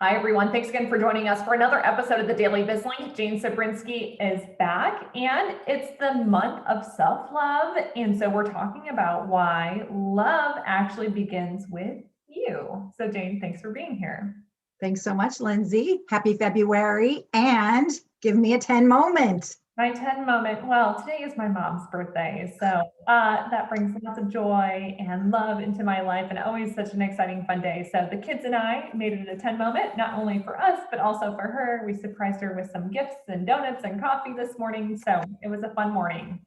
Hi, everyone. Thanks again for joining us for another episode of the Daily Biz Link. Jane Cebrynski is back, and it's the month of self-love. And so we're talking about why love actually begins with you. So, Jane, thanks for being here. Thanks so much, Lindsay. Happy February, and give me a 10 moment. My 10 moment. Well, today is my mom's birthday. So that brings lots of joy and love into my life, and always such an exciting, fun day. So the kids and I made it a 10 moment, not only for us, but also for her. We surprised her with some gifts and donuts and coffee this morning. So it was a fun morning.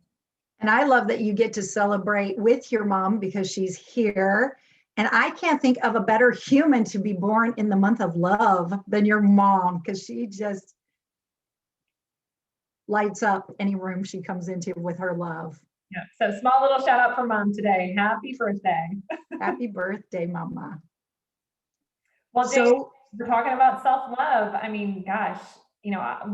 And I love that you get to celebrate with your mom because she's here. And I can't think of a better human to be born in the month of love than your mom, because she just lights up any room she comes into with her love. Yeah. So small little shout out for mom today. Happy birthday. Happy birthday, Mama. Well, Jane, we're talking about self-love. I mean, gosh,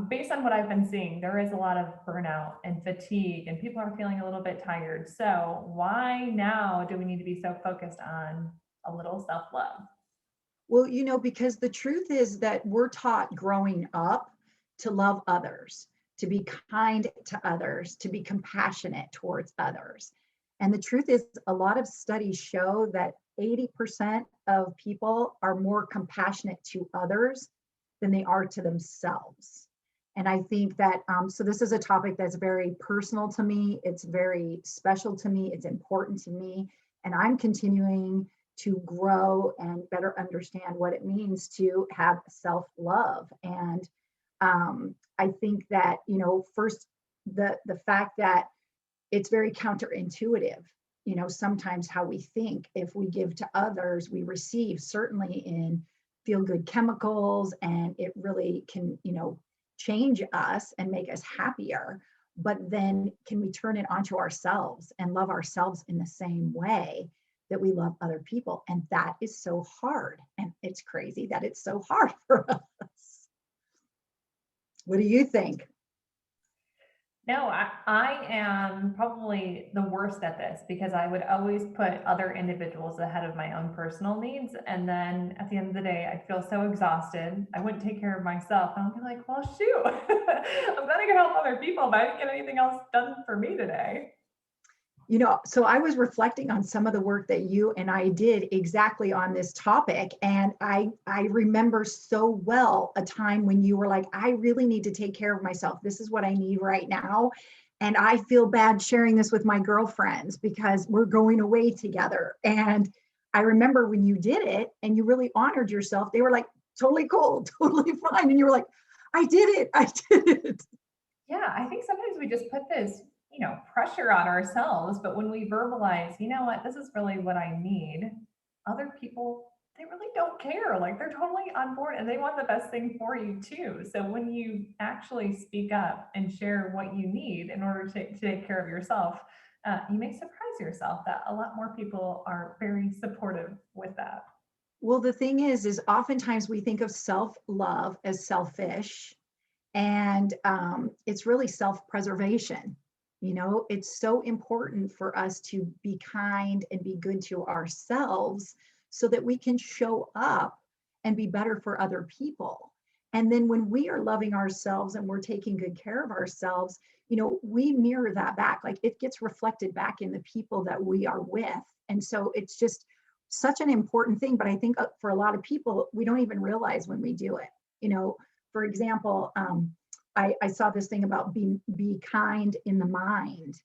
based on what I've been seeing, there is a lot of burnout and fatigue, and people are feeling a little bit tired. So why now do we need to be so focused on a little self-love? Well, because the truth is that we're taught growing up to love others, to be kind to others, to be compassionate towards others. And the truth is, a lot of studies show that 80% of people are more compassionate to others than they are to themselves. And I think that, so this is a topic that's very personal to me. It's very special to me. It's important to me. And I'm continuing to grow and better understand what it means to have self-love. And I think that, first, the fact that it's very counterintuitive, sometimes how we think. If we give to others, we receive, certainly in feel-good chemicals, and it really can, change us and make us happier. But then can we turn it onto ourselves and love ourselves in the same way that we love other people? And that is so hard. And it's crazy that it's so hard for us. What do you think? No, I am probably the worst at this because I would always put other individuals ahead of my own personal needs. And then at the end of the day, I'd feel so exhausted. I wouldn't take care of myself. And I'd be like, well, shoot, I'm going to help other people, but I didn't get anything else done for me today. So I was reflecting on some of the work that you and I did exactly on this topic. And I remember so well a time when you were like, I really need to take care of myself. This is what I need right now. And I feel bad sharing this with my girlfriends because we're going away together. And I remember when you did it and you really honored yourself, they were like, totally cool, totally fine. And you were like, I did it. I did it. Yeah, I think sometimes we just put this pressure on ourselves. But when we verbalize, you know what, this is really what I need, other people, they really don't care. Like they're totally on board and they want the best thing for you too. So when you actually speak up and share what you need in order to take care of yourself, you may surprise yourself that a lot more people are very supportive with that. Well, the thing is oftentimes we think of self-love as selfish, and it's really self-preservation. It's so important for us to be kind and be good to ourselves so that we can show up and be better for other people. And then when we are loving ourselves and we're taking good care of ourselves, we mirror that back. Like it gets reflected back in the people that we are with. And so it's just such an important thing. But I think for a lot of people, we don't even realize when we do it. For example, I saw this thing about be kind in the mind.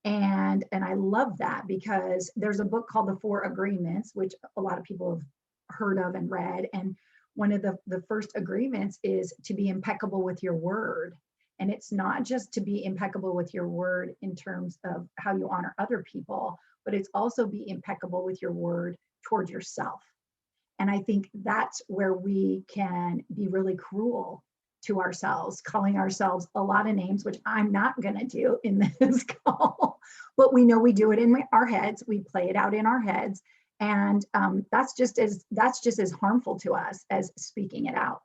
And I love that because there's a book called The Four Agreements, which a lot of people have heard of and read. And one of the first agreements is to be impeccable with your word. And it's not just to be impeccable with your word in terms of how you honor other people, but it's also be impeccable with your word toward yourself. And I think that's where we can be really cruel to ourselves, calling ourselves a lot of names, which I'm not going to do in this call, but we know we do it in our heads. We play it out in our heads. And that's just as harmful to us as speaking it out,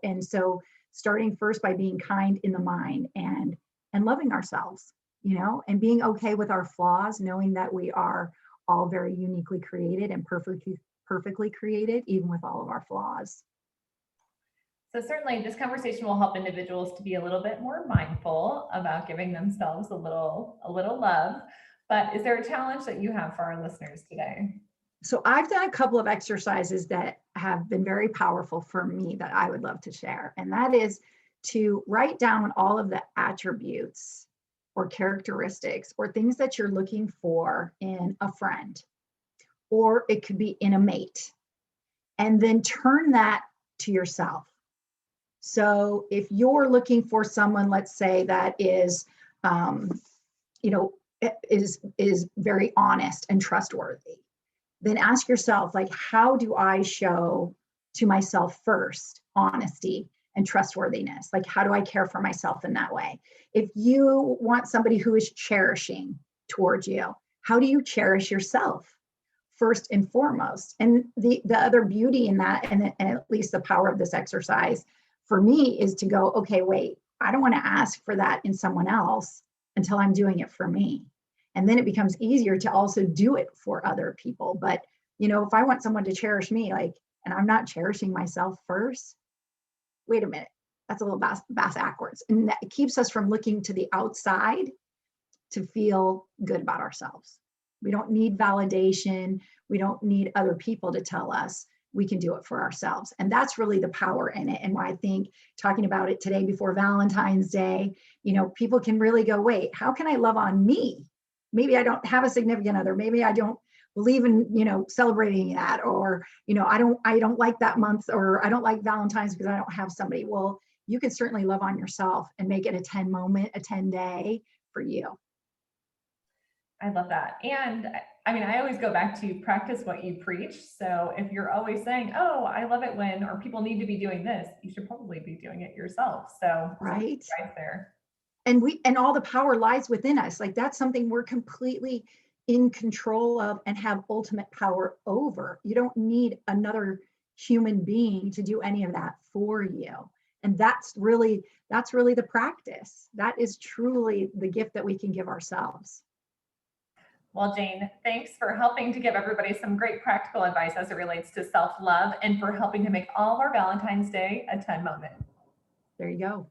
And so starting first by being kind in the mind and loving ourselves, and being okay with our flaws, knowing that we are all very uniquely created and perfectly created, even with all of our flaws. So certainly this conversation will help individuals to be a little bit more mindful about giving themselves a little love. But is there a challenge that you have for our listeners today? So I've done a couple of exercises that have been very powerful for me that I would love to share. And that is to write down all of the attributes or characteristics or things that you're looking for in a friend, or it could be in a mate, and then turn that to yourself. So if you're looking for someone, let's say that is, you know, is very honest and trustworthy, then ask yourself, like, how do I show to myself first honesty and trustworthiness? Like, how do I care for myself in that way? If you want somebody who is cherishing towards you, how do you cherish yourself first and foremost? And the other beauty in that, and at least the power of this exercise for me, is to go, okay, wait, I don't want to ask for that in someone else until I'm doing it for me. And then it becomes easier to also do it for other people. But, if I want someone to cherish me, like, and I'm not cherishing myself first, wait a minute, that's a little bass backwards. And that keeps us from looking to the outside to feel good about ourselves. We don't need validation. We don't need other people to tell us. We can do it for ourselves. And that's really the power in it. And why I think talking about it today before Valentine's Day, people can really go, wait, how can I love on me? Maybe I don't have a significant other. Maybe I don't believe in, celebrating that, or, I don't like that month, or I don't like Valentine's because I don't have somebody. Well, you can certainly love on yourself and make it a 10 moment, a 10 day for you. I love that. And I mean, I always go back to practice what you preach. So if you're always saying, oh, I love it when, or people need to be doing this, you should probably be doing it yourself. So Right. right there. And all the power lies within us. Like, that's something we're completely in control of and have ultimate power over. You don't need another human being to do any of that for you. And that's really the practice. That is truly the gift that we can give ourselves. Well, Jane, thanks for helping to give everybody some great practical advice as it relates to self love and for helping to make all of our Valentine's Day a 10 moment. There you go.